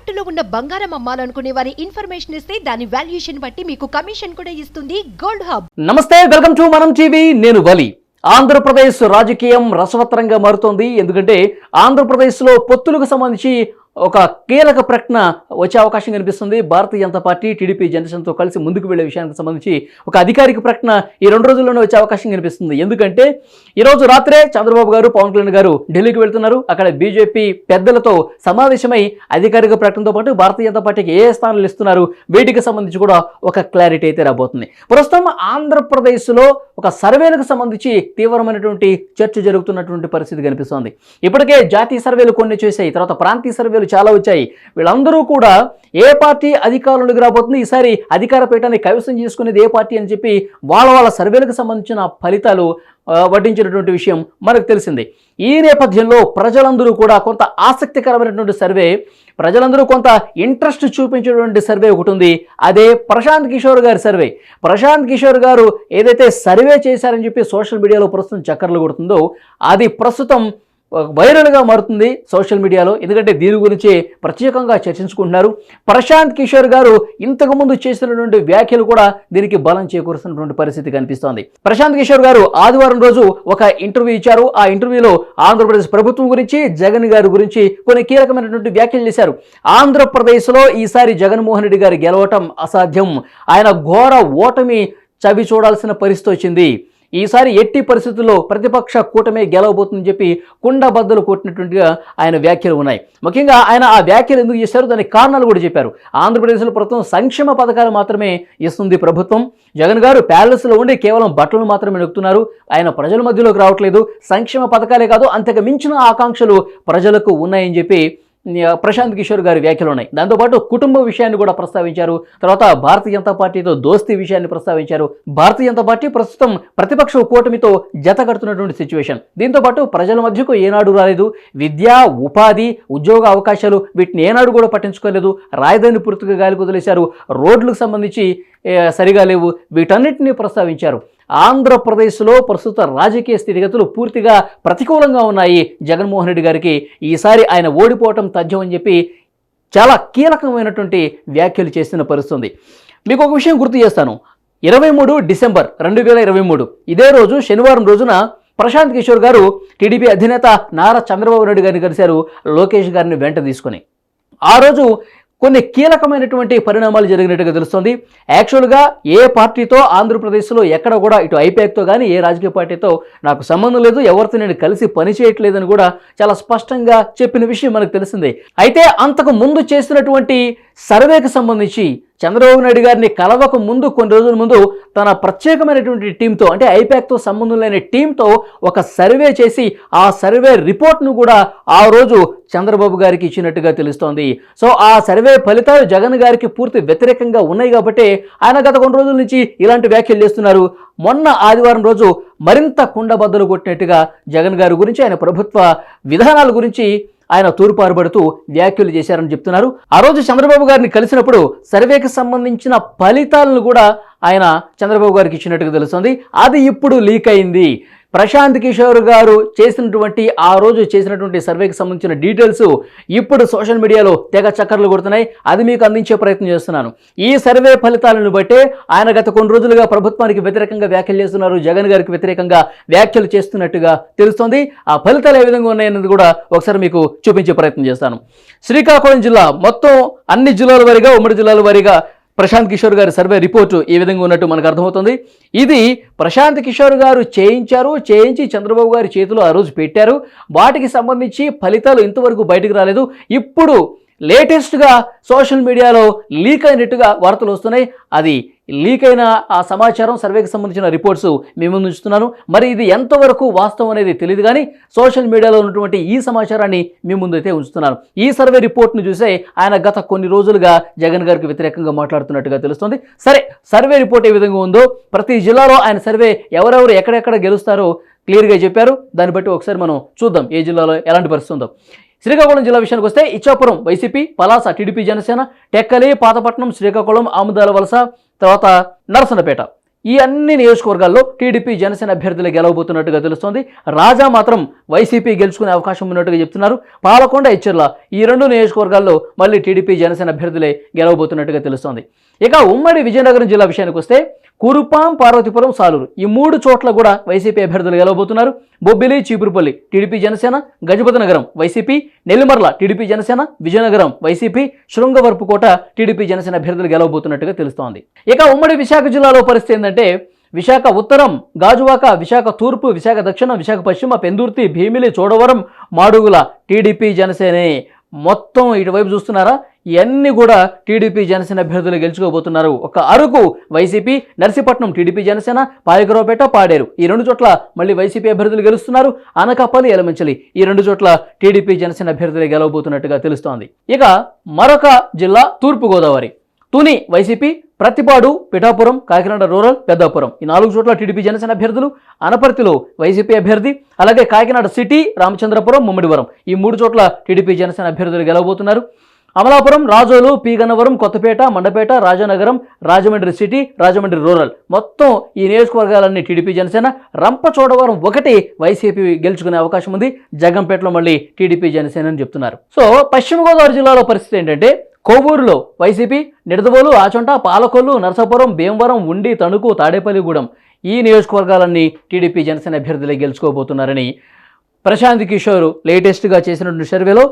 తాకట్టులో ఉన్న బంగారం అమ్మాలనుకునే వారి ఇన్ఫర్మేషన్ ఇస్తే దాని వాల్యుయేషన్ బట్టి మీకు కమిషన్ కూడా ఇస్తుంది గోల్డ్ హబ్. నమస్తే, వెల్కమ్ టు మనం టీవీ. నేను వలి. ఆంధ్రప్రదేశ్ రాజకీయం రసవత్తరంగా మారుతోంది. ఎందుకంటే ఆంధ్రప్రదేశ్లో పొత్తులకు సంబంధించి ఒక కీలక ప్రకటన వచ్చే అవకాశం కనిపిస్తుంది. భారతీయ జనతా పార్టీ టీడీపీ జనసేనతో కలిసి ముందుకు వెళ్లే విషయానికి సంబంధించి ఒక అధికారిక ప్రకటన ఈ 2 రోజుల్లోనే వచ్చే అవకాశం కనిపిస్తుంది. ఎందుకంటే ఈరోజు రాత్రే చంద్రబాబు గారు, పవన్ కళ్యాణ్ గారు ఢిల్లీకి వెళ్తున్నారు. అక్కడ బీజేపీ పెద్దలతో సమావేశమై అధికారిక ప్రకటనతో పాటు భారతీయ జనతా పార్టీకి ఏ స్థానాలు ఇస్తున్నారు వీటికి సంబంధించి కూడా ఒక క్లారిటీ అయితే రాబోతుంది. ప్రస్తుతం ఆంధ్రప్రదేశ్లో ఒక సర్వేలకు సంబంధించి తీవ్రమైనటువంటి చర్చ జరుగుతున్నటువంటి పరిస్థితి కనిపిస్తోంది. ఇప్పటికే జాతీయ సర్వేలు కొన్ని చేశాయి, తర్వాత ప్రాంతీయ సర్వేలు చాలా వచ్చాయి. వీళ్ళందరూ కూడా ఏ పార్టీ అధికారంలోకి రాబోతుంది, ఈసారి అధికార పీఠాన్ని కైవసం చేసుకునేది ఏ పార్టీ అని చెప్పి వాళ్ళ సర్వేలకు సంబంధించిన ఫలితాలు వడ్డించినటువంటి విషయం మనకు తెలిసింది. ఈ నేపథ్యంలో ప్రజలందరూ కూడా కొంత ఆసక్తికరమైనటువంటి సర్వే, ప్రజలందరూ కొంత ఇంట్రెస్ట్ చూపించేటువంటి సర్వే ఒకటి ఉంది. అదే ప్రశాంత్ కిషోర్ గారి సర్వే. ప్రశాంత్ కిషోర్ గారు ఏదైతే సర్వే చేశారని చెప్పి సోషల్ మీడియాలో ప్రస్తుతం చక్కర్లు కొడుతుందో అది ప్రస్తుతం వైరల్గా మారుతుంది సోషల్ మీడియాలో. ఎందుకంటే దీని గురించి ప్రత్యేకంగా చర్చించుకుంటున్నారు. ప్రశాంత్ కిషోర్ గారు ఇంతకుముందు చేసినటువంటి వ్యాఖ్యలు కూడా దీనికి బలం చేకూరుస్తున్నటువంటి పరిస్థితి కనిపిస్తోంది. ప్రశాంత్ కిషోర్ గారు ఆదివారం రోజు ఒక ఇంటర్వ్యూ ఇచ్చారు. ఆ ఇంటర్వ్యూలో ఆంధ్రప్రదేశ్ ప్రభుత్వం గురించి, జగన్ గారి గురించి కొన్ని కీలకమైనటువంటి వ్యాఖ్యలు చేశారు. ఆంధ్రప్రదేశ్లో ఈసారి జగన్మోహన్ రెడ్డి గారు గెలవటం అసాధ్యం, ఆయన ఘోర ఓటమి చవి చూడాల్సిన పరిస్థితి వచ్చింది, ఈసారి ఎట్టి పరిస్థితుల్లో ప్రతిపక్ష కూటమే గెలవబోతుందని చెప్పి కుండబద్దలు కొట్టినట్టుగా ఆయన వ్యాఖ్యలు ఉన్నాయి. ముఖ్యంగా ఆయన ఆ వ్యాఖ్యలు ఎందుకు చేశారు, దానికి కారణాలు కూడా చెప్పారు. ఆంధ్రప్రదేశ్లో ప్రభుత్వం సంక్షేమ పథకాలు మాత్రమే ఇస్తుంది ప్రభుత్వం. జగన్ గారు ప్యాలెస్లో ఉండి కేవలం బట్టలు మాత్రమే నొక్కుతున్నారు, ఆయన ప్రజల మధ్యలోకి రావట్లేదు. సంక్షేమ పథకాలే కాదు, అంతకు మించిన ఆకాంక్షలు ప్రజలకు ఉన్నాయని చెప్పి ప్రశాంత్ కిషోర్ గారి వ్యాఖ్యలు ఉన్నాయి. దాంతోపాటు కుటుంబ విషయాన్ని కూడా ప్రస్తావించారు. తర్వాత భారతీయ జనతా పార్టీతో దోస్తీ విషయాన్ని ప్రస్తావించారు. భారతీయ జనతా పార్టీ ప్రస్తుతం ప్రతిపక్ష కూటమితో జత కడుతున్నటువంటి సిచ్యువేషన్. దీంతోపాటు ప్రజల మధ్యకు ఏనాడు రాలేదు. విద్య, ఉపాధి, ఉద్యోగ అవకాశాలు వీటిని ఏనాడు కూడా పట్టించుకోలేదు. రాజధాని పూర్తిగా గాలికి వదిలేశారు. రోడ్లకు సంబంధించి సరిగా లేవు. వీటన్నిటిని ప్రస్తావించారు. ఆంధ్రప్రదేశ్లో ప్రస్తుత రాజకీయ స్థితిగతులు పూర్తిగా ప్రతికూలంగా ఉన్నాయి జగన్మోహన్ రెడ్డి గారికి. ఈసారి ఆయన ఓడిపోవటం తథ్యం అని చెప్పి చాలా కీలకమైనటువంటి వ్యాఖ్యలు చేస్తున్న పరిస్థితుంది. మీకు ఒక విషయం గుర్తు చేస్తాను. 23 డిసెంబర్ 2023 ఇదే రోజు శనివారం రోజున ప్రశాంత్ కిషోర్ గారు టీడీపీ అధినేత నారా చంద్రబాబు నాయుడు గారిని కలిశారు, లోకేష్ గారిని వెంట తీసుకొని. ఆ రోజు కొన్ని కీలకమైనటువంటి పరిణామాలు జరిగినట్టుగా తెలుస్తోంది. యాక్చువల్గా ఏ పార్టీతో ఆంధ్రప్రదేశ్లో ఎక్కడ కూడా ఇటు ఐపాక్తో కానీ ఏ రాజకీయ పార్టీతో నాకు సంబంధం లేదు, ఎవరితో నేను కలిసి పని చేయట్లేదని కూడా చాలా స్పష్టంగా చెప్పిన విషయం మనకు తెలిసిందే. అయితే అంతకు ముందు చేసినటువంటి సర్వేకి సంబంధించి చంద్రబాబు నాయుడు గారిని కలవక ముందు కొన్ని రోజుల ముందు తన ప్రత్యేకమైనటువంటి టీంతో, అంటే ఐపాక్తో సంబంధం లేని టీంతో ఒక సర్వే చేసి ఆ సర్వే రిపోర్ట్ను కూడా ఆ రోజు చంద్రబాబు గారికి ఇచ్చినట్టుగా తెలుస్తోంది. సో ఆ సర్వే ఫలితాలు జగన్ గారికి పూర్తి వ్యతిరేకంగా ఉన్నాయి కాబట్టి ఆయన గత కొన్ని రోజుల నుంచి ఇలాంటి వ్యాఖ్యలు చేస్తున్నారు. మొన్న ఆదివారం రోజు మరింత కుండబద్దలు కొట్టినట్టుగా జగన్ గారి గురించి, ఆయన ప్రభుత్వ విధానాల గురించి ఆయన తూర్పారుబడుతూ వ్యాఖ్యలు చేశారని చెప్తున్నారు. ఆ రోజు చంద్రబాబు గారిని కలిసినప్పుడు సర్వేకి సంబంధించిన ఫలితాలను కూడా ఆయన చంద్రబాబు గారికి ఇచ్చినట్టుగా తెలుస్తుంది. అది ఇప్పుడు లీక్ అయింది. ప్రశాంత్ కిషోర్ గారు చేసినటువంటి ఆ రోజు చేసినటువంటి సర్వేకి సంబంధించిన డీటెయిల్స్ ఇప్పుడు సోషల్ మీడియాలో తెగ చక్కర్లు కొడుతున్నాయి. అది మీకు అందించే ప్రయత్నం చేస్తున్నాను. ఈ సర్వే ఫలితాలను బట్టే ఆయన గత కొన్ని రోజులుగా ప్రభుత్వానికి వ్యతిరేకంగా వ్యాఖ్యలు చేస్తున్నారు, జగన్ గారికి వ్యతిరేకంగా వ్యాఖ్యలు చేస్తున్నట్టుగా తెలుస్తోంది. ఆ ఫలితాలు ఏ విధంగా ఉన్నాయన్నది కూడా ఒకసారి మీకు చూపించే ప్రయత్నం చేస్తాను. శ్రీకాకుళం జిల్లా మొత్తం అన్ని జిల్లాల వారీగా, ఉమ్మడి జిల్లాల వారీగా ప్రశాంత్ కిషోర్ గారి సర్వే రిపోర్టు ఏ విధంగా ఉన్నట్టు మనకు అర్థమవుతుంది. ఇది ప్రశాంత్ కిషోర్ గారు చేయించి చంద్రబాబు గారి చేతిలో ఆ రోజు పెట్టారు. వాటికి సంబంధించి ఫలితాలు ఇంతవరకు బయటకు రాలేదు. ఇప్పుడు లేటెస్ట్గా సోషల్ మీడియాలో లీక్ అయినట్టుగా వార్తలు వస్తున్నాయి. అది లీక్ అయిన ఆ సమాచారం, సర్వేకి సంబంధించిన రిపోర్ట్స్ మీ ముందు ఉంచుతున్నాను. మరి ఇది ఎంతవరకు వాస్తవం అనేది తెలియదు, కానీ సోషల్ మీడియాలో ఉన్నటువంటి ఈ సమాచారాన్ని మీ ముందు అయితే ఉంచుతున్నాను. ఈ సర్వే రిపోర్ట్ను చూసే ఆయన గత కొన్ని రోజులుగా జగన్ గారికి వ్యతిరేకంగా మాట్లాడుతున్నట్టుగా తెలుస్తుంది. సరే, సర్వే రిపోర్ట్ ఏ విధంగా ఉందో, ప్రతి జిల్లాలో ఆయన సర్వే ఎవరెవరు ఎక్కడెక్కడ గెలుస్తారో క్లియర్గా చెప్పారు. దాన్ని బట్టి ఒకసారి మనం చూద్దాం ఏ జిల్లాలో ఎలాంటి పరిస్థితి ఉందో. శ్రీకాకుళం జిల్లా విషయానికి వస్తే ఇచ్చాపురం వైసీపీ, పలాస టీడీపీ జనసేన, టెక్కలి, పాతపట్నం, శ్రీకాకుళం, ఆముదాల వలస, తర్వాత నరసన్నపేట ఈ అన్ని నియోజకవర్గాల్లో టీడీపీ జనసేన అభ్యర్థులు గెలవబోతున్నట్టుగా తెలుస్తోంది. రాజా మాత్రం వైసీపీ గెలుచుకునే అవకాశం ఉన్నట్టుగా చెప్తున్నారు. పాలకొండ, ఎచ్చెర్ల ఈ 2 నియోజకవర్గాల్లో మళ్ళీ టీడీపీ జనసేన అభ్యర్థులే గెలవబోతున్నట్టుగా తెలుస్తోంది. ఇక ఉమ్మడి విజయనగరం జిల్లా విషయానికి వస్తే కురుపాం, పార్వతీపురం, సాలూరు ఈ 3 చోట్ల కూడా వైసీపీ అభ్యర్థులు గెలవబోతున్నారు. బొబ్బిలి, చీపురుపల్లి టీడీపీ జనసేన, గజపతి నగరం YCP, Nellimarla TDP Janasena, Vizianagaram YCP, Srungavarapukota TDP Janasena అభ్యర్థులు గెలవబోతున్నట్టుగా తెలుస్తోంది. ఇక ఉమ్మడి విశాఖ జిల్లాలో పరిస్థితి ఏంటంటే విశాఖ ఉత్తరం, గాజువాక, విశాఖ తూర్పు, విశాఖ దక్షిణ, విశాఖ పశ్చిమ, పెందుర్తి, భీమిలి, చోడవరం, మాడుగుల టీడీపీ జనసేనే. మొత్తం ఇటువైపు చూస్తున్నారా, ఇవన్నీ కూడా టీడీపీ జనసేన అభ్యర్థులు గెలుచుకోబోతున్నారు. ఒక అరకు వైసీపీ, నర్సీపట్నం టీడీపీ జనసేన, పాయకరావుపేట, పాడేరు ఈ 2 చోట్ల మళ్ళీ వైసీపీ అభ్యర్థులు గెలుస్తున్నారు. అనకాపల్లి, ఎలమంచిలి ఈ 2 చోట్ల టీడీపీ జనసేన అభ్యర్థులు గెలవబోతున్నట్టుగా తెలుస్తోంది. ఇక మరొక జిల్లా తూర్పుగోదావరి, తుని వైసీపీ, ప్రతిపాడు, పిఠాపురం, కాకినాడ రూరల్, పెద్దాపురం ఈ 4 చోట్ల టీడీపీ జనసేన అభ్యర్థులు. అనపర్తిలో వైసీపీ అభ్యర్థి, అలాగే కాకినాడ సిటీ, రామచంద్రపురం, ముమ్మిడివరం ఈ 3 చోట్ల టీడీపీ జనసేన అభ్యర్థులు గెలవబోతున్నారు. Amalapuram, Razole, P Gannavaram, Kothapeta, Mandapeta, Rajanagaram, Rajahmundry city, Rajahmundry rural మొత్తం ఈ నియోజకవర్గాలన్నీ టీడీపీ జనసేన. రంపచోడవరం 1 వైసీపీ గెలుచుకునే అవకాశం ఉంది. జగంపేటలో మళ్ళీ టీడీపీ జనసేన అని చెప్తున్నారు. సో పశ్చిమ గోదావరి జిల్లాలో పరిస్థితి ఏంటంటే కోవూరులో వైసీపీ, నిడదవోలు, ఆచంట, పాలకొల్లు, నరసాపురం, భీమవరం, ఉండి, తణుకు, తాడేపల్లిగూడెం ఈ నియోజకవర్గాలన్నీ టీడీపీ జనసేన అభ్యర్థులే గెలుచుకోబోతున్నారని ప్రశాంత్ కిషోర్ లేటెస్ట్గా చేసినటువంటి సర్వేలో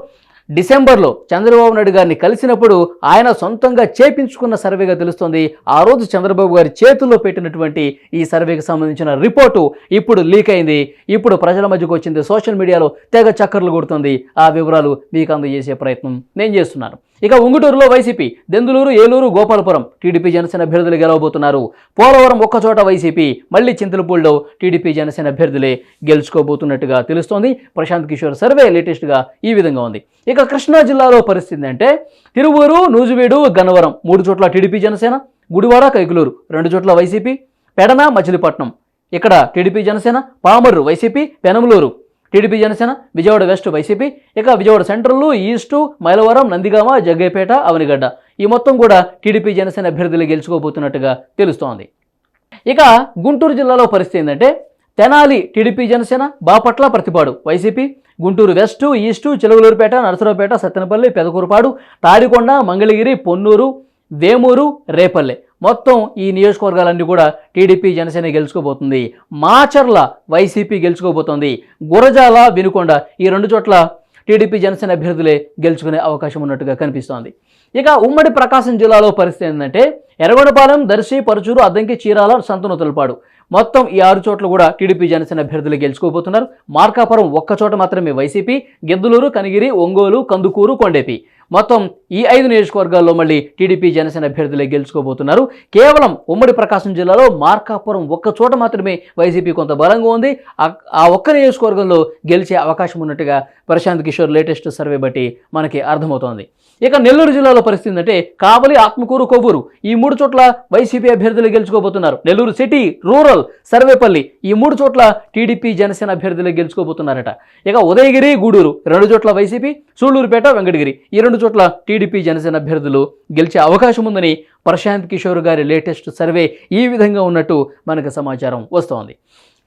డిసెంబర్లో చంద్రబాబు నాయుడు గారిని కలిసినప్పుడు ఆయన సొంతంగా చేపించుకున్న సర్వేగా తెలుస్తోంది. ఆ రోజు చంద్రబాబు గారి చేతుల్లో పెట్టినటువంటి ఈ సర్వేకి సంబంధించిన రిపోర్టు ఇప్పుడు లీక్ అయింది. ఇప్పుడు ప్రజల మధ్యకు వచ్చింది. సోషల్ మీడియాలో తెగ చక్కర్లు కొడుతుంది. ఆ వివరాలు మీకు అందజేసే ప్రయత్నం నేను చేస్తున్నాను. ఇక ఉంగుటూరులో వైసీపీ, దెందులూరు, ఏలూరు, గోపాలపురం టీడీపీ జనసేన అభ్యర్థులు గెలవబోతున్నారు. పోలవరం ఒక్కచోట వైసీపీ, మళ్ళీ చింతలపూడిలో టీడీపీ జనసేన అభ్యర్థులే గెలుచుకోబోతున్నట్టుగా తెలుస్తోంది. ప్రశాంత్ కిషోర్ సర్వే లేటెస్ట్గా ఈ విధంగా ఉంది. ఇక కృష్ణా జిల్లాలో పరిస్థితి అంటే తిరువూరు, నూజివీడు, గన్నవరం 3 చోట్ల టీడీపీ జనసేన, గుడివాడ, కైకులూరు 2 చోట్ల వైసీపీ, పెడన, మచిలీపట్నం ఇక్కడ TDP Janasena, Pamarru YCP, Penamaluru TDP Janasena, Vijayawada west YCP, ఇక విజయవాడ సెంట్రల్, ఈస్టు, మైలవరం, నందిగామ, జగ్గైపేట, అవనిగడ్డ ఈ మొత్తం కూడా టీడీపీ జనసేన అభ్యర్థులు గెలుచుకోబోతున్నట్టుగా తెలుస్తోంది. ఇక గుంటూరు జిల్లాలో పరిస్థితి ఏంటంటే Tenali TDP Janasena, Bapatla, Prathipadu YCP, Guntur west, east, Chilakaluripet, Narasaraopet, Sattenapalli, Pedakurapadu, Tadikonda, Mangalagiri, Ponnur, Vemuru, Repalle మొత్తం ఈ నియోజకవర్గాలన్నీ కూడా టీడీపీ జనసేన గెలుచుకోబోతుంది. మాచర్ల వైసీపీ గెలుచుకోబోతోంది. గురజాల, వినుకొండ ఈ 2 చోట్ల టీడీపీ జనసేన అభ్యర్థులే గెలుచుకునే అవకాశం ఉన్నట్టుగా కనిపిస్తోంది. ఇక ఉమ్మడి ప్రకాశం జిల్లాలో పరిస్థితి ఏంటంటే ఎర్రగొండపాలెం, దర్శి, పరుచూరు, అద్దంకి, చీరాల, సంతనూతలపాడు మొత్తం ఈ 6 చోట్ల కూడా టీడీపీ జనసేన అభ్యర్థులు గెలుచుకోబోతున్నారు. మార్కాపురం 1 చోట మాత్రమే వైసీపీ, గిద్దలూరు, కనిగిరి, ఒంగోలు, కందుకూరు, కొండేపి మొత్తం ఈ 5 నియోజకవర్గాల్లో మళ్ళీ టీడీపీ జనసేన అభ్యర్థులే గెలుచుకోబోతున్నారు. కేవలం ఉమ్మడి ప్రకాశం జిల్లాలో మార్కాపురం 1 చోట మాత్రమే వైసీపీ కొంత బలంగా ఉంది. ఆ ఒక్క నియోజకవర్గంలో గెలిచే అవకాశం ఉన్నట్టుగా ప్రశాంత్ కిషోర్ లేటెస్ట్ సర్వే బట్టి మనకి అర్థమవుతోంది. ఇక నెల్లూరు జిల్లాలో పరిస్థితి అంటే కావలి, ఆత్మకూరు, కొవ్వూరు ఈ 3 చోట్ల వైసీపీ అభ్యర్థులు గెలుచుకోబోతున్నారు. నెల్లూరు సిటీ, రూరల్, సర్వేపల్లి ఈ 3 చోట్ల టీడీపీ జనసేన అభ్యర్థులు గెలుచుకోబోతున్నారట. ఇక ఉదయగిరి, గూడూరు 2 చోట్ల వైసీపీ, సూళ్లూరుపేట, వెంకటగిరి ఈ 2 చోట్ల టీడీపీ జనసేన అభ్యర్థులు గెలిచే అవకాశం ఉందని ప్రశాంత్ కిషోర్ గారి లేటెస్ట్ సర్వే ఈ విధంగా ఉన్నట్టు మనకు సమాచారం వస్తోంది.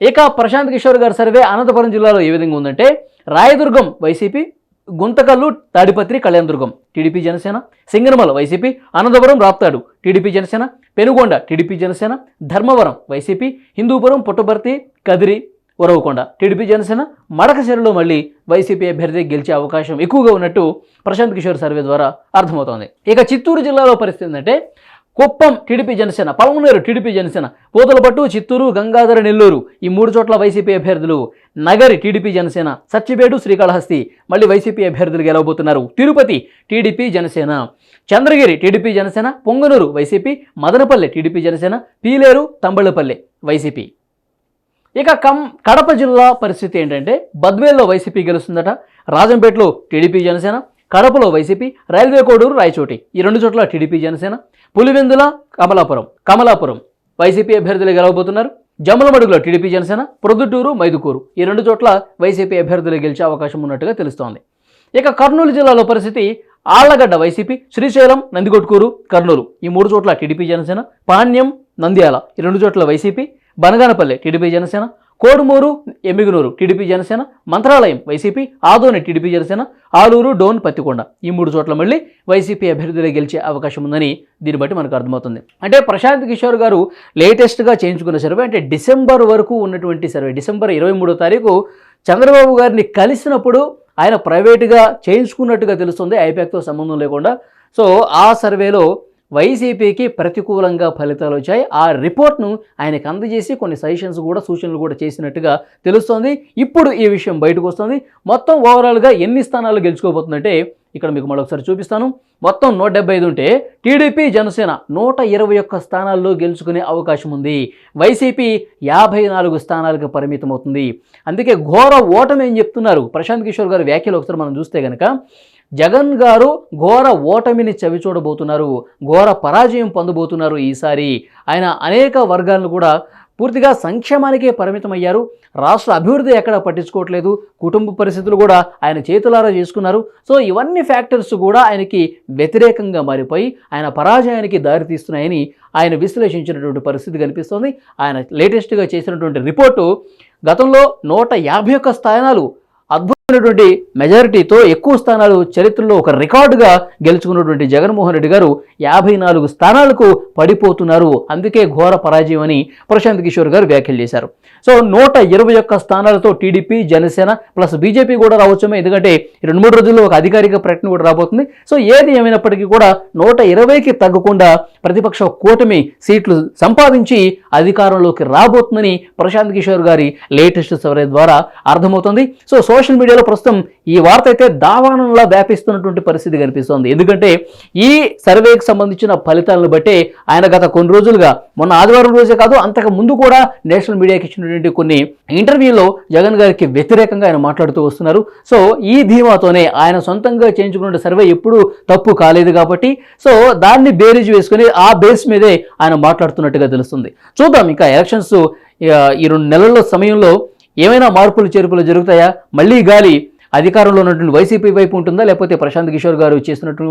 ఇక ప్రశాంత్ కిషోర్ గారి సర్వే అనంతపురం జిల్లాలో ఏ విధంగా ఉందంటే Rayadurgam YCP, Guntakal, Tadipatri, Kalyandurg TDP Janasena, Singanamala YCP, Anantapur, Raptadu TDP Janasena, Penukonda TDP Janasena, Dharmavaram YCP, Hindupur, Puttaparthi, Kadiri, Uravakonda TDP Janasena, మడకశిరలో మళ్ళీ వైసీపీ అభ్యర్థి గెలిచే అవకాశం ఎక్కువగా ఉన్నట్టు ప్రశాంత్ కిషోర్ సర్వే ద్వారా అర్థమవుతోంది. ఇక చిత్తూరు జిల్లాలో పరిస్థితి ఏంటంటే కుప్పం టీడీపీ జనసేన, పలమనేరు టీడీపీ జనసేన, పూతలపట్టు, చిత్తూరు, గంగాధర, నెల్లూరు ఈ 3 చోట్ల వైసీపీ అభ్యర్థులు, నగరి టీడీపీ జనసేన, సత్యవేడు, శ్రీకాళహస్తి మళ్ళీ వైసీపీ అభ్యర్థులు గెలవబోతున్నారు. Tirupati TDP Janasena, Chandragiri TDP Janasena, Punganur YCP, Madanapalle TDP Janasena, Pileru, Thamballapalle YCP. ఇక కడప జిల్లా పరిస్థితి ఏంటంటే బద్వేల్లో వైసీపీ గెలుస్తుందట. రాజంపేటలో టీడీపీ జనసేన, కడపలో వైసీపీ, రైల్వే కోడూరు, రాయచోటి ఈ 2 చోట్ల టీడీపీ జనసేన, పులివెందుల, కమలాపురం వైసీపీ అభ్యర్థులు గెలవబోతున్నారు. జమ్మలమడుగులో టీడీపీ జనసేన, ప్రొద్దుటూరు, మైదుకూరు ఈ 2 చోట్ల వైసీపీ అభ్యర్థులు గెలిచే అవకాశం ఉన్నట్టుగా తెలుస్తోంది. ఇక కర్నూలు జిల్లాలో పరిస్థితి ఆళ్లగడ్డ వైసీపీ, శ్రీశైలం, నందికొట్కూరు, కర్నూలు ఈ 3 చోట్ల టీడీపీ జనసేన, పాణ్యం, నంద్యాల ఈ 2 చోట్ల YCP, Banaganapalle TDP Janasena, Kodumur Yemmiganur TDP Janasena, Mantralayam YCP, Adoni TDP Janasena, Alur Dhone Pattikonda ఈ 3 చోట్ల మళ్ళీ వైసీపీ అభ్యర్థులే గెలిచే అవకాశం ఉందని దీన్ని బట్టి మనకు అర్థమవుతుంది. అంటే ప్రశాంత్ కిషోర్ గారు లేటెస్ట్గా చేయించుకున్న సర్వే, అంటే డిసెంబర్ వరకు ఉన్నటువంటి సర్వే, డిసెంబర్ 23వ తారీఖు చంద్రబాబు గారిని కలిసినప్పుడు ఆయన ప్రైవేటుగా చేయించుకున్నట్టుగా తెలుస్తుంది, ఐపాక్తో సంబంధం లేకుండా. సో ఆ సర్వేలో వైసీపీకి ప్రతికూలంగా ఫలితాలు వచ్చాయి. ఆ రిపోర్ట్ను ఆయనకు అందజేసి కొన్ని సజెషన్స్ కూడా, సూచనలు కూడా చేసినట్టుగా తెలుస్తోంది. ఇప్పుడు ఈ విషయం బయటకు వస్తుంది. మొత్తం ఓవరాల్గా ఎన్ని స్థానాలు గెలుచుకోబోతుందంటే ఇక్కడ మీకు మరొకసారి చూపిస్తాను. మొత్తం 175 ఉంటే టీడీపీ జనసేన 121 స్థానాల్లో గెలుచుకునే అవకాశం ఉంది. వైసీపీ 54 స్థానాలకు పరిమితం అవుతుంది. అందుకే ఘోర ఓటమి అని చెప్తున్నారు ప్రశాంత్ కిషోర్ గారి వ్యాఖ్యలు. ఒకసారి మనం చూస్తే కనుక జగన్ గారు ఘోర ఓటమిని చవిచూడబోతున్నారు, ఘోర పరాజయం పొందబోతున్నారు ఈసారి. ఆయన అనేక వర్గాలను కూడా పూర్తిగా సంక్షేమానికే పరిమితమయ్యారు. రాష్ట్ర అభివృద్ధి ఎక్కడ పట్టించుకోవట్లేదు, కుటుంబ పరిస్థితులు కూడా ఆయన చేతులారా చేసుకున్నారు. సో ఇవన్నీ ఫ్యాక్టర్స్ కూడా ఆయనకి వ్యతిరేకంగా మారిపోయి ఆయన పరాజయానికి దారితీస్తున్నాయని ఆయన విశ్లేషించినటువంటి పరిస్థితి కనిపిస్తోంది. ఆయన లేటెస్ట్గా చేసినటువంటి రిపోర్టు గతంలో 151 స్థానాలు అద్భుతమైనటువంటి మెజారిటీతో ఎక్కువ స్థానాలు చరిత్రలో ఒక రికార్డుగా గెలుచుకున్నటువంటి జగన్మోహన్ రెడ్డి గారు 54 స్థానాలకు పడిపోతున్నారు. అందుకే ఘోర పరాజయం అని ప్రశాంత్ కిషోర్ గారు వ్యాఖ్యలు చేశారు. సో 121 స్థానాలతో టీడీపీ, జనసేన ప్లస్ బీజేపీ కూడా రావచ్చేమో, ఎందుకంటే 2-3 రోజుల్లో ఒక అధికారిక ప్రకటన కూడా రాబోతుంది. సో ఏది ఏమైనప్పటికీ కూడా 120కి తగ్గకుండా ప్రతిపక్ష కూటమి సీట్లు సంపాదించి అధికారంలోకి రాబోతుందని ప్రశాంత్ కిషోర్ గారి లేటెస్ట్ సర్వే ద్వారా అర్థమవుతుంది. సో సోషల్ మీడియాలో ప్రస్తుతం ఈ వార్త అయితే దావానంలా వ్యాపిస్తున్నటువంటి పరిస్థితి కనిపిస్తోంది. ఎందుకంటే ఈ సర్వేకి సంబంధించిన ఫలితాలను బట్టే ఆయన గత కొన్ని రోజులుగా, మొన్న ఆదివారం రోజే కాదు అంతకు ముందు కూడా నేషనల్ మీడియాకి ఇచ్చినటువంటి కొన్ని ఇంటర్వ్యూలో జగన్ గారికి వ్యతిరేకంగా ఆయన మాట్లాడుతూ వస్తున్నారు. సో ఈ ధీమాతోనే ఆయన సొంతంగా చేయించుకున్న సర్వే ఎప్పుడూ తప్పు కాలేదు కాబట్టి సో దాన్ని బేరీజ్ వేసుకుని ఆ బేస్ మీదే ఆయన మాట్లాడుతున్నట్టుగా తెలుస్తుంది. చూద్దాం ఇంకా ఎలక్షన్స్ ఈ 2 నెలల సమయంలో ఏమైనా మార్పులు చేర్పులు జరుగుతాయా, మళ్ళీ గాలి అధికారంలో ఉన్నటువంటి వైసీపీ వైపు ఉంటుందా, లేకపోతే ప్రశాంత్ కిషోర్ గారు చేస్తున్నట్టు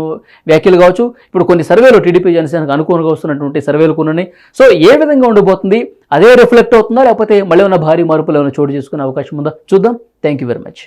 వ్యాఖ్యలు కావచ్చు, ఇప్పుడు కొన్ని సర్వేలు టీడీపీ జనసేనకు అనుకూలంగా వస్తున్నటువంటి సర్వేలు కొన్ని ఉన్నాయి. సో ఏ విధంగా ఉండబోతుంది, అదే రిఫ్లెక్ట్ అవుతుందా, లేకపోతే మళ్ళీ ఉన్న భారీ మార్పులు ఏమైనా చోటు చేసుకునే అవకాశం ఉందా చూద్దాం. Thank you very much.